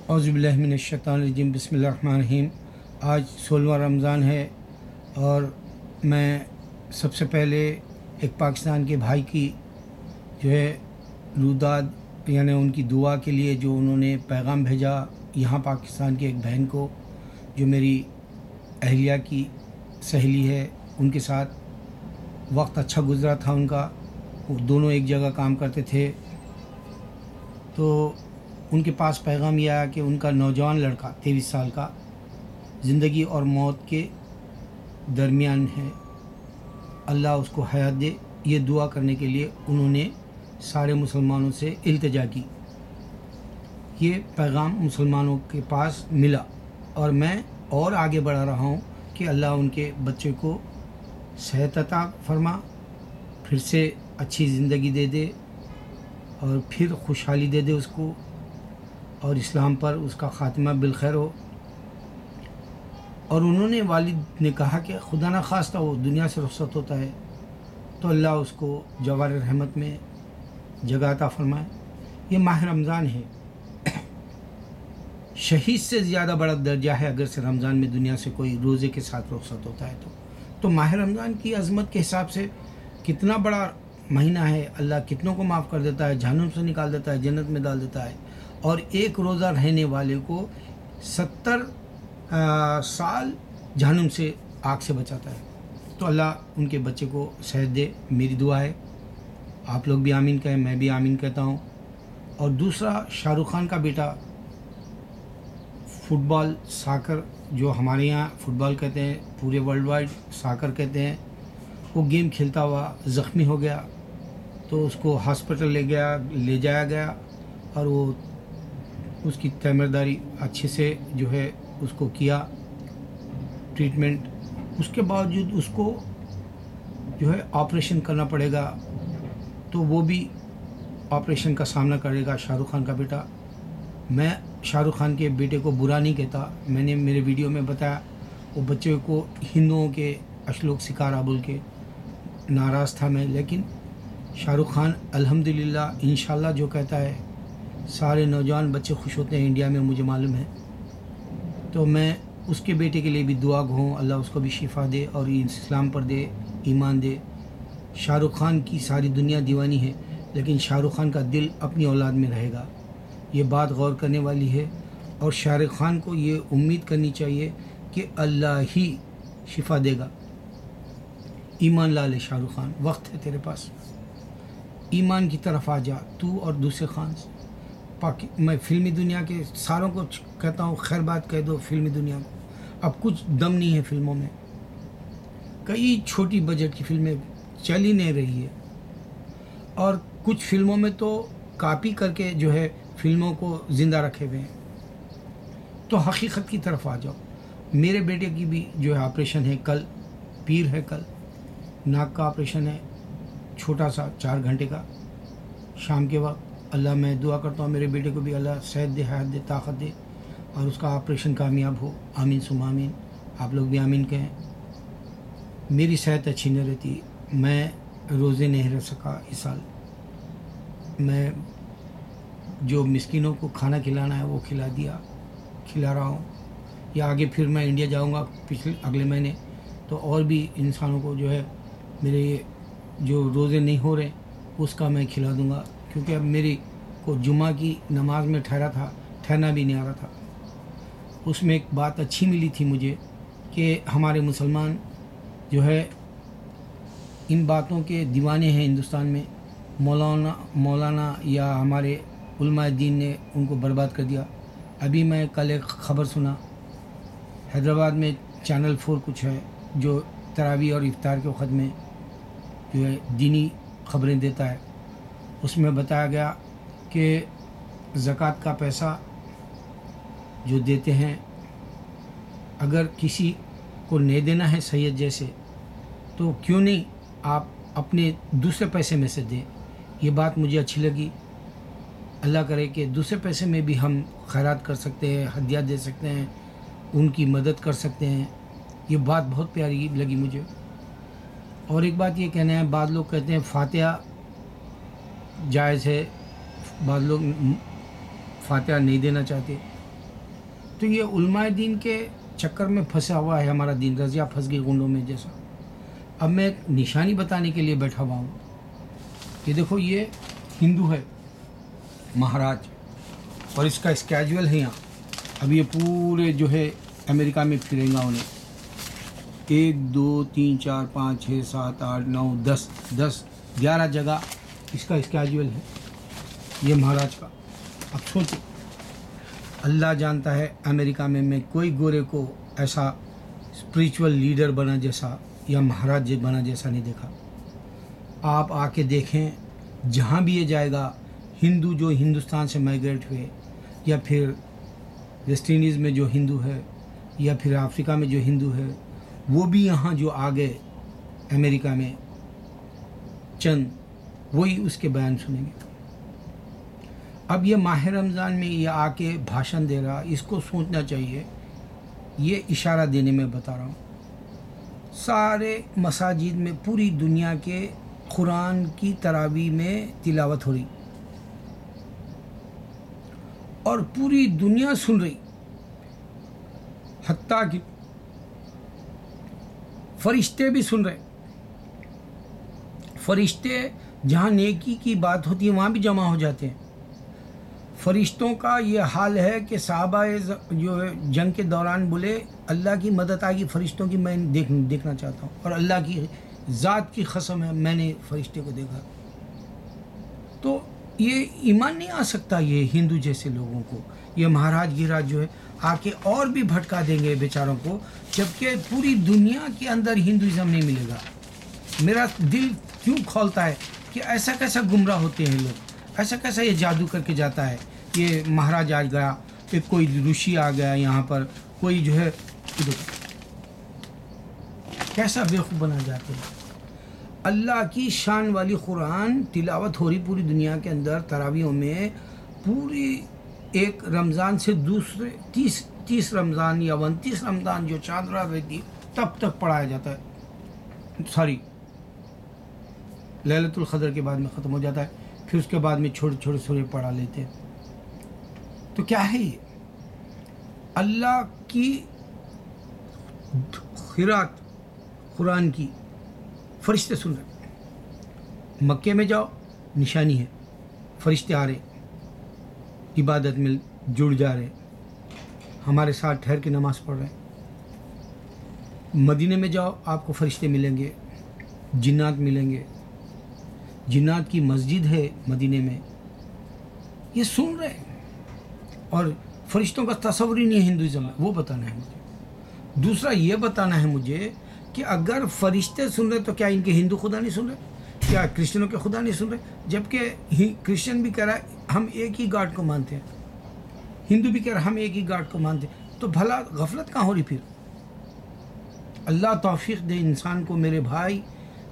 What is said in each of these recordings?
اعوذ باللہ من الشیطان الرجیم، بسم اللہ الرحمن الرحیم۔ آج 16واں رمضان ہے اور میں سب سے پہلے ایک پاکستان کے بھائی کی جو ہے روداد یعنی ان کی دعا کے لیے جو انہوں نے پیغام بھیجا یہاں پاکستان کی ایک بہن کو جو میری اہلیہ کی سہیلی ہے، ان کے ساتھ وقت اچھا گزرا تھا ان کا، وہ دونوں ایک جگہ کام کرتے تھے، تو ان کے پاس پیغام یہ آیا کہ ان کا نوجوان لڑکا 23 سال کا زندگی اور موت کے درمیان ہے، اللہ اس کو حیات دے۔ یہ دعا کرنے کے لیے انہوں نے سارے مسلمانوں سے التجا کی۔ یہ پیغام مسلمانوں کے پاس ملا اور میں اور آگے بڑھا رہا ہوں کہ اللہ ان کے بچے کو صحت عطا فرما، پھر سے اچھی زندگی دے دے اور پھر خوشحالی دے دے اس کو، اور اسلام پر اس کا خاتمہ بالخیر ہو۔ اور انہوں نے والد نے کہا کہ خدا نہ خواستہ وہ دنیا سے رخصت ہوتا ہے تو اللہ اس کو جوار رحمت میں جگہ عطا فرمائے۔ یہ ماہ رمضان ہے، شہید سے زیادہ بڑا درجہ ہے اگر سے رمضان میں دنیا سے کوئی روزے کے ساتھ رخصت ہوتا ہے تو ماہ رمضان کی عظمت کے حساب سے کتنا بڑا مہینہ ہے، اللہ کتنوں کو معاف کر دیتا ہے، جہنم سے نکال دیتا ہے، جنت میں ڈال دیتا ہے، اور ایک روزہ رہنے والے کو 70 سال جہنم سے آگ سے بچاتا ہے۔ تو اللہ ان کے بچے کو صحت دے، میری دعا ہے، آپ لوگ بھی آمین کہیں، میں بھی آمین کہتا ہوں۔ اور دوسرا، شاہ رخ خان کا بیٹا فٹ بال ساکر، جو ہمارے یہاں فٹ بال کہتے ہیں، پورے ورلڈ وائڈ ساکر کہتے ہیں، وہ گیم کھیلتا ہوا زخمی ہو گیا تو اس کو ہاسپٹل لے جایا گیا اور وہ اس کی تعمیرداری اچھے سے جو ہے اس کو کیا ٹریٹمنٹ، اس کے باوجود اس کو جو ہے آپریشن کرنا پڑے گا، تو وہ بھی آپریشن کا سامنا کرے گا شاہ رخ خان کا بیٹا۔ میں شاہ رخ خان کے بیٹے کو برا نہیں کہتا، میں نے میرے ویڈیو میں بتایا وہ بچے کو ہندوؤں کے اشلوک سکارا بول کے ناراض تھا میں، لیکن شاہ رخ خان الحمدللہ انشاءاللہ جو کہتا ہے سارے نوجوان بچے خوش ہوتے ہیں انڈیا میں، مجھے معلوم ہے، تو میں اس کے بیٹے کے لیے بھی دعا گو ہوں، اللہ اس کو بھی شفا دے اور اسلام پر دے، ایمان دے۔ شاہ رخ خان کی ساری دنیا دیوانی ہے لیکن شاہ رخ خان کا دل اپنی اولاد میں رہے گا، یہ بات غور کرنے والی ہے، اور شاہ رخ خان کو یہ امید کرنی چاہیے کہ اللہ ہی شفا دے گا۔ ایمان لا لے شاہ رخ خان، وقت ہے تیرے پاس، ایمان کی طرف آ جا تو اور دوسرے خان سے۔ میں فلمی دنیا کے ساروں کو کہتا ہوں خیر بات کہہ دو فلمی دنیا کو، اب کچھ دم نہیں ہے فلموں میں، کئی چھوٹی بجٹ کی فلمیں چل ہی نہیں رہی ہے، اور کچھ فلموں میں تو کاپی کر کے جو ہے فلموں کو زندہ رکھے ہوئے ہیں، تو حقیقت کی طرف آ جاؤ۔ میرے بیٹے کی بھی جو ہے آپریشن ہے، کل پیر ہے، کل ناک کا آپریشن ہے، چھوٹا سا 4 گھنٹے کا شام کے وقت۔ اللہ میں دعا کرتا ہوں میرے بیٹے کو بھی اللہ صحت دے، حیات دے، طاقت دے، اور اس کا آپریشن کامیاب ہو، آمین ثم آمین۔ آپ لوگ بھی آمین کہیں۔ میری صحت اچھی نہیں رہتی، میں روزے نہیں رہ سکا اس سال، میں جو مسکینوں کو کھانا کھلانا ہے وہ کھلا رہا ہوں، یا آگے پھر میں انڈیا جاؤں گا اگلے مہینے تو اور بھی انسانوں کو جو ہے میرے جو روزے نہیں ہو رہے اس کا میں کھلا دوں گا، کیونکہ اب میری کو جمعہ کی نماز میں ٹھہرنا بھی نہیں آ رہا تھا۔ اس میں ایک بات اچھی ملی تھی مجھے کہ ہمارے مسلمان جو ہے ان باتوں کے دیوانے ہیں ہندوستان میں، مولانا یا ہمارے علماء دین نے ان کو برباد کر دیا۔ ابھی میں کل ایک خبر سنا، حیدرآباد میں چینل 4 کچھ ہے جو تراویح اور افطار کے وقت میں جو ہے دینی خبریں دیتا ہے، اس میں بتایا گیا کہ زکوٰۃ کا پیسہ جو دیتے ہیں اگر کسی کو نہیں دینا ہے سید جیسے تو کیوں نہیں آپ اپنے دوسرے پیسے میں سے دیں۔ یہ بات مجھے اچھی لگی، اللہ کرے کہ دوسرے پیسے میں بھی ہم خیرات کر سکتے ہیں، ہدیات دے سکتے ہیں، ان کی مدد کر سکتے ہیں، یہ بات بہت پیاری لگی مجھے۔ اور ایک بات یہ کہنا ہے، بعض لوگ کہتے ہیں فاتحہ جائز ہے، بعض لوگ فاتحہ نہیں دینا چاہتے، تو یہ علماء دین کے چکر میں پھنسا ہوا ہے ہمارا دین، رضیہ پھنس گئی گنڈوں میں جیسا۔ اب میں ایک نشانی بتانے کے لیے بیٹھا ہوا ہوں کہ دیکھو یہ ہندو ہے مہاراج، اور اس کا اسکیجول ہے یہاں۔ اب یہ پورے جو ہے امریکہ میں پھریں گا انہیں 1 2 3 4 5 6 7 8 9 10 11 جگہ اس کا اسکیجول ہے یہ مہاراج کا۔ اب سوچو، اللہ جانتا ہے امریکہ میں کوئی گورے کو ایسا اسپریچول لیڈر بنا جیسا یا مہاراج بنا جیسا نہیں دیکھا۔ آپ آ کے دیکھیں جہاں بھی یہ جائے گا، ہندو جو ہندوستان سے مائیگریٹ ہوئے، یا پھر ویسٹ انڈیز میں جو ہندو ہے، یا پھر افریقہ میں جو ہندو ہے، وہ بھی یہاں جو آ گئے امریکہ میں چند، وہی اس کے بیان سنیں گے۔ اب یہ ماہ رمضان میں یہ آ کے بھاشن دے رہا، اس کو سوچنا چاہیے، یہ اشارہ دینے میں بتا رہا ہوں۔ سارے مساجد میں پوری دنیا کے قرآن کی تراویح میں تلاوت ہو رہی، اور پوری دنیا سن رہی، حتیٰ کہ فرشتے بھی سن رہے۔ فرشتے جہاں نیکی کی بات ہوتی ہے وہاں بھی جمع ہو جاتے ہیں۔ فرشتوں کا یہ حال ہے کہ صحابہ جو جنگ کے دوران بولے اللہ کی مدد آ گئی فرشتوں کی، میں دیکھنا چاہتا ہوں، اور اللہ کی ذات کی قسم ہے میں نے فرشتے کو دیکھا۔ تو یہ ایمان نہیں آ سکتا یہ ہندو جیسے لوگوں کو، یہ مہاراج گیراج جو ہے آ کے اور بھی بھٹکا دیں گے بیچاروں کو، جبکہ پوری دنیا کے اندر ہندوازم نہیں ملے گا۔ میرا دل کیوں کھولتا ہے کہ ایسا کیسا گمراہ ہوتے ہیں لوگ، ایسا کیسا یہ جادو کر کے جاتا ہے۔ یہ مہاراج آ گیا، کہ کوئی رشی آ گیا یہاں پر، کوئی جو ہے کیسا بیوقوف بنا جاتے ہیں۔ اللہ کی شان والی قرآن تلاوت ہو رہی پوری دنیا کے اندر تراویحوں میں، پوری ایک رمضان سے دوسرے 30 رمضان یا 29 رمضان جو چاند رات رہتی تب تک پڑھایا جاتا ہے، ساری لیلۃ القدر کے بعد میں ختم ہو جاتا ہے، پھر اس کے بعد میں چھوٹے چھوٹے سورے پڑھا لیتے ہیں۔ تو کیا ہے یہ؟ اللہ کی خیرات قرآن کی فرشتے سن رہے۔ مکے میں جاؤ نشانی ہے، فرشتے آ رہے، عبادت میں جڑ جا رہے، ہمارے ساتھ ٹھہر کے نماز پڑھ رہے ہیں۔ مدینے میں جاؤ آپ کو فرشتے ملیں گے، جنات ملیں گے، جنات کی مسجد ہے مدینے میں، یہ سن رہے ہیں۔ اور فرشتوں کا تصور ہی نہیں ہے ہندوازم میں، وہ بتانا ہے مجھے۔ دوسرا یہ بتانا ہے مجھے کہ اگر فرشتے سن رہے تو کیا ان کے ہندو خدا نہیں سن رہے؟ کیا کرسچنوں کے خدا نہیں سن رہے؟ جبکہ کرسچن بھی کہہ رہا ہے ہم ایک ہی گاڈ کو مانتے ہیں، ہندو بھی کہہ رہا ہے ہم ایک ہی گاڈ کو مانتے ہیں، تو بھلا غفلت کہاں ہو رہی پھر؟ اللہ توفیق دے انسان کو۔ میرے بھائی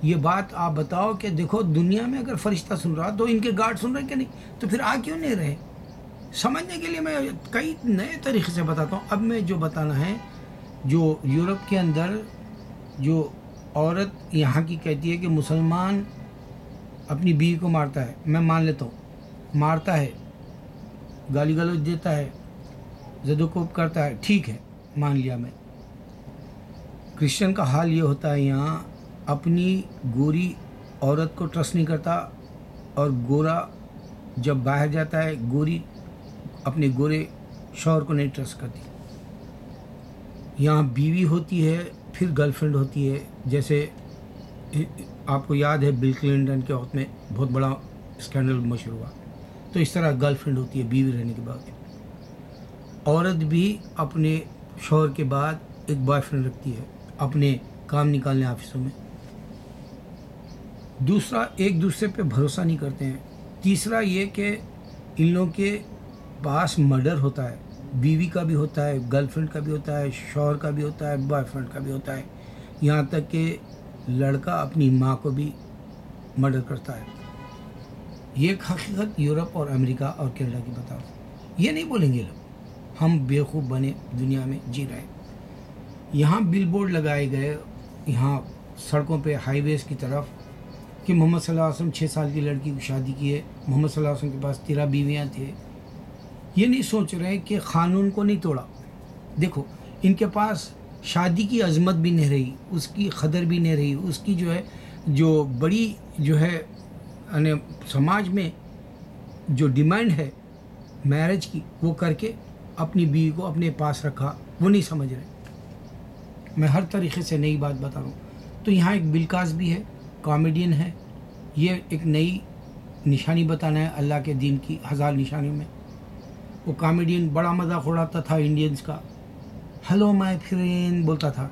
یہ بات آپ بتاؤ کہ دیکھو دنیا میں اگر فرشتہ سن رہا تو ان کے گاڈ سن رہے کہ نہیں؟ تو پھر آ کیوں نہیں رہے؟ سمجھنے کے لیے میں کئی نئے طریقے سے بتاتا ہوں۔ اب میں جو بتانا ہے، جو یورپ کے اندر جو عورت یہاں کی کہتی ہے کہ مسلمان اپنی بیوی کو مارتا ہے، میں مان لیتا ہوں، مارتا ہے، گالی گلوچ دیتا ہے، زد و کوب کرتا ہے، ٹھیک ہے، مان لیا میں۔ کرسچن کا حال یہ ہوتا ہے یہاں اپنی گوری عورت کو ٹرسٹ نہیں کرتا، اور گورا جب باہر جاتا ہے گوری اپنے گورے شوہر کو نہیں ٹرسٹ کرتی۔ یہاں بیوی ہوتی ہے پھر گرل فرینڈ ہوتی ہے، جیسے آپ کو یاد ہے بل کلنٹن کے وقت میں بہت بڑا اسکینڈل مشہور ہوا، تو اس طرح گرل فرینڈ ہوتی ہے بیوی رہنے کے بعد۔ عورت بھی اپنے شوہر کے بعد ایک بوائے فرینڈ رکھتی ہے اپنے کام نکالنے آفسوں میں۔ دوسرا، ایک دوسرے پہ بھروسہ نہیں کرتے ہیں۔ تیسرا یہ کہ ان لوگوں کے پاس مرڈر ہوتا ہے، بیوی کا بھی ہوتا ہے، گرل فرینڈ کا بھی ہوتا ہے، شوہر کا بھی ہوتا ہے، بوائے فرینڈ کا بھی ہوتا ہے، یہاں تک کہ لڑکا اپنی ماں کو بھی مرڈر کرتا ہے۔ یہ ایک حقیقت یورپ اور امریکہ اور کینیڈا کی بتاؤ۔ یہ نہیں بولیں گے لوگ ہم بیوقوف بنے دنیا میں جی رہے ہیں۔ یہاں بل بورڈ لگائے گئے یہاں سڑکوں پہ ہائی ویز کی طرف کہ محمد صلی اللہ علیہ وسلم 6 سال کی لڑکی کو شادی کیے، محمد صلی اللہ علیہ وسلم کے پاس 13 بیویاں تھے۔ یہ نہیں سوچ رہے کہ قانون کو نہیں توڑا، دیکھو ان کے پاس شادی کی عظمت بھی نہیں رہی، اس کی قدر بھی نہیں رہی، اس کی جو ہے جو بڑی جو ہے یعنی سماج میں جو ڈیمانڈ ہے میرج کی وہ کر کے اپنی بیوی کو اپنے پاس رکھا، وہ نہیں سمجھ رہے. میں ہر طریقے سے نئی بات بتا رہا ہوں. تو یہاں ایک بالکاز بھی ہے، کامیڈین ہے، یہ ایک نئی نشانی بتانا ہے اللہ کے دین کی 1000 نشانیوں میں. وہ کامیڈین بڑا مذاق اڑاتا تھا انڈینز کا، ہلو مائی فرینڈ بولتا تھا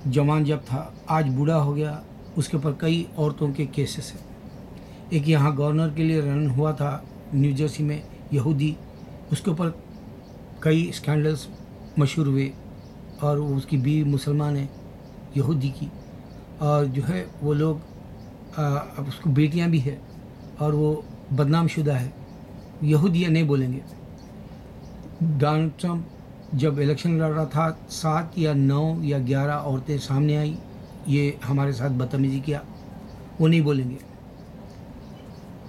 جوان جب تھا. آج بوڑھا ہو گیا، اس کے اوپر کئی عورتوں کے کیسز ہیں. ایک یہاں گورنر کے لیے رن ہوا تھا نیو جرسی میں، یہودی، اس کے اوپر کئی اسکینڈلز مشہور ہوئے، اور اس کی بیوی مسلمان ہے یہودی کی، اور جو ہے وہ لوگ اب اس کو بیٹیاں بھی ہے اور وہ بدنام شدہ ہے. یہودیہ نہیں بولیں گے. ڈونلڈ ٹرمپ جب الیکشن لڑ رہا تھا 7 یا 9 یا 11 عورتیں سامنے آئیں، یہ ہمارے ساتھ بدتمیزی کیا، وہ نہیں بولیں گے.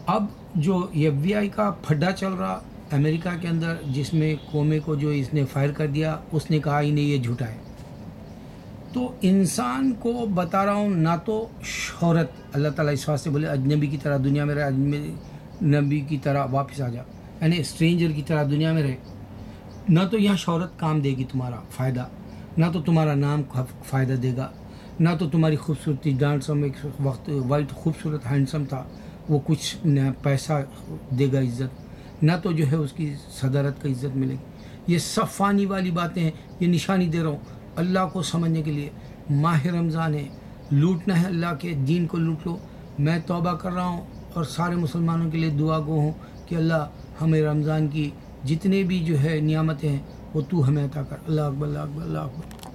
اب جو FBI کا پھڈا چل رہا امریکہ کے اندر، جس میں قومے کو جو اس نے فائر کر دیا، اس نے کہا ہی نہیں یہ جھوٹا ہے. تو انسان کو بتا رہا ہوں، نہ تو شہرت، اللہ تعالیٰ اس واسطے بولے اجنبی کی طرح دنیا میں رہے، اجنبی کی طرح واپس آ جا، یعنی اسٹرینجر کی طرح دنیا میں رہے. نہ تو یہاں شہرت کام دے گی تمہارا فائدہ، نہ تو تمہارا نام فائدہ دے گا، نہ تو تمہاری خوبصورتی. ڈونلڈ ٹرمپ ایک وقت وائٹ خوبصورت ہینڈسم تھا، وہ کچھ نہ پیسہ دے گا عزت، نہ تو جو ہے اس کی صدارت کا عزت ملے گی. یہ سب فانی والی باتیں ہیں. یہ نشانی دے رہا ہوں اللہ کو سمجھنے کے لیے. ماہ رمضان ہے، لوٹنا ہے اللہ کے دین کو لوٹ لو. میں توبہ کر رہا ہوں اور سارے مسلمانوں کے لیے دعا گو ہوں کہ اللہ ہمیں رمضان کی جتنے بھی جو ہے نعمتیں ہیں وہ تو ہمیں عطا کر. اللہ اکبر، اللہ اکبر، اللہ اکبر.